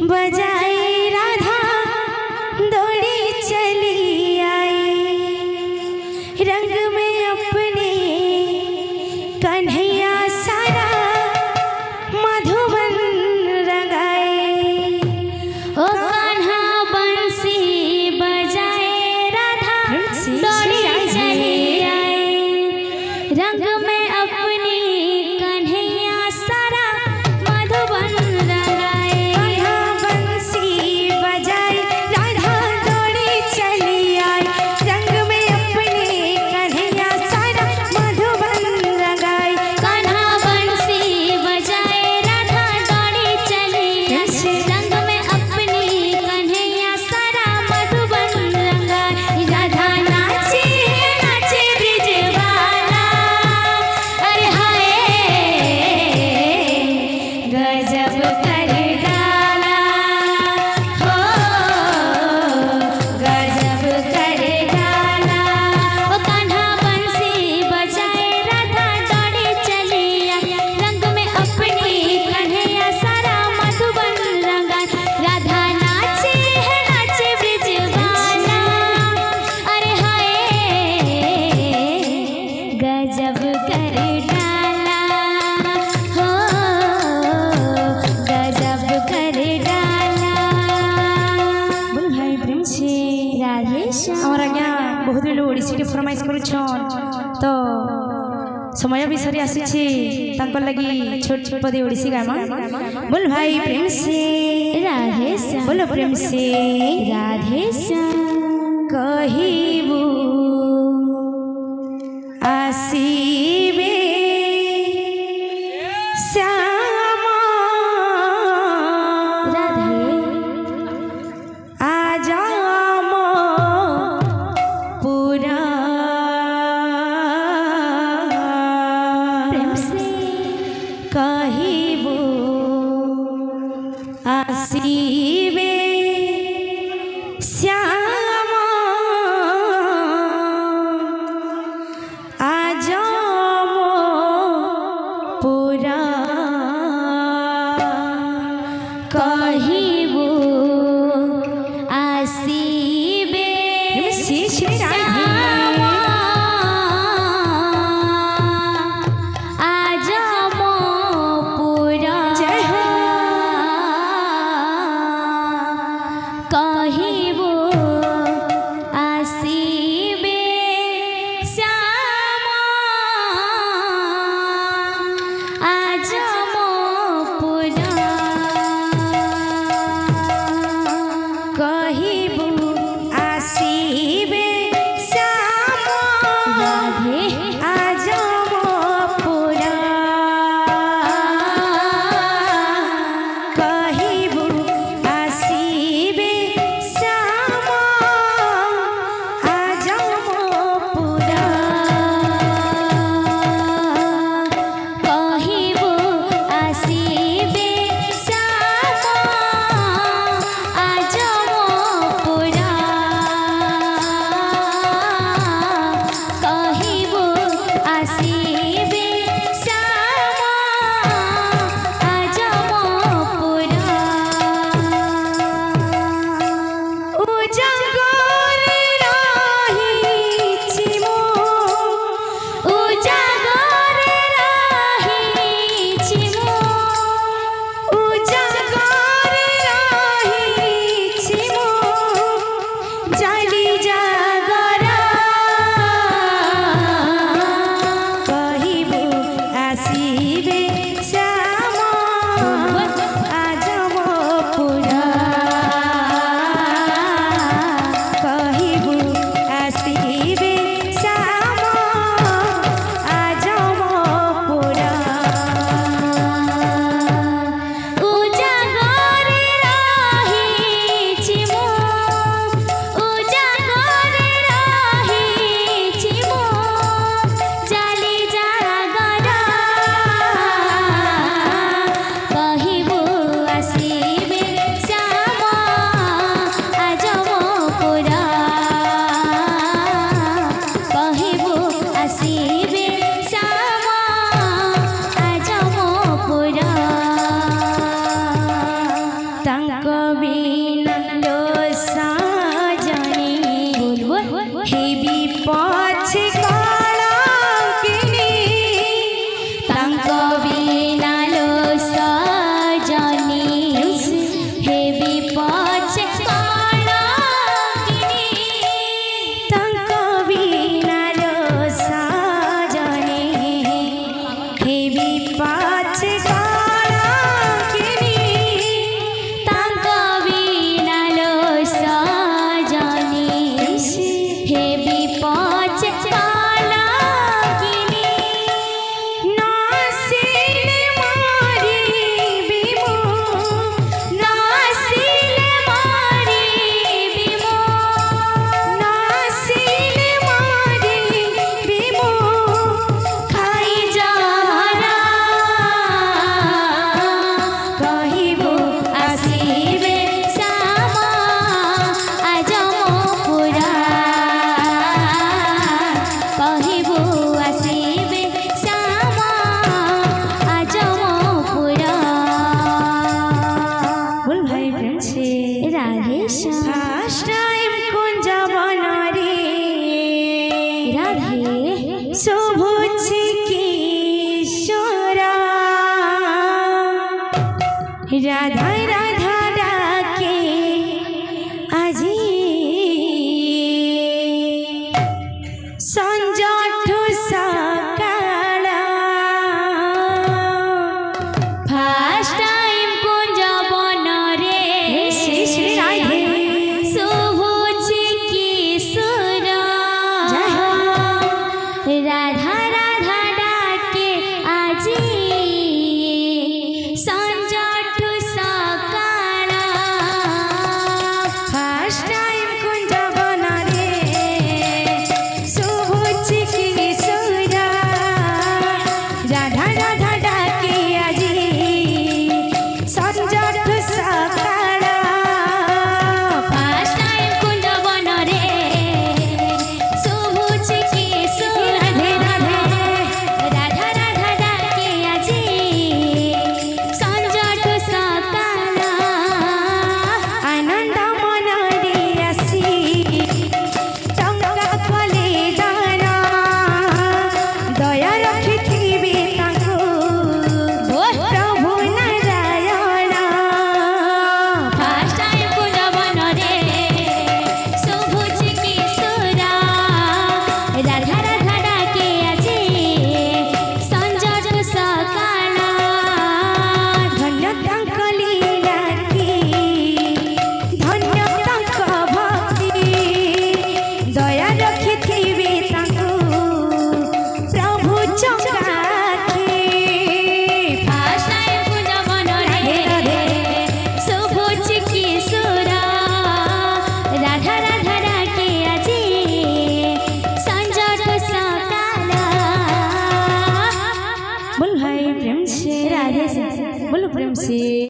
बजाई राधा दौड़ी चली आई रंग में अपने कन्हैया सारा मधुबन रंगाए। ओ कान्हा बंसी बजाए राधा दौड़ी चली आई रंग में अपनी कन्हैया सारा मधुबन रंगाए। कान्हा बंसी बजाए राधा दौड़ी चली आई रंग में अपने कन्हैया सारा मधुबन रंगाए। कान्हा बंसी बजाए राधा दौड़ी चली आई रंग में अपनी कन्हैया सारा मधुबन रंगाए। राधा नाचे नाचे ब्रिजवाला अरे हाय गजब कर डाला हो गजब कर डाला। ओ कान्हा बंसी बजाए राधा दौड़ी चली आई रंग में अपनी कन्हैया सारा मधुबन रंगाए। राधा नाचे है नाचे ब्रिजवाला अरे हाय गजब कर डाला हो गजब कर डाला। बोल भाई प्रेम से राधे श्याम हमारा क्या बहुत लोग ओडिसी के फरमाइश करुछन तो समय भी सरी आसी तांकर लगी छोट पदे ओडिसी गामा। बोल भाई प्रेम से राधे श्याम बोलो प्रेम से राधे श्याम कहिबू आसीबे श्यामा राधे आजा पूरा प्रेम से कहिबू आसीबे श्यामा आजा पूरा कहिबू आसीबे श्यामा आजा पूरा कहिबू आसीबे श्यामा आजा पूरा राधा राधा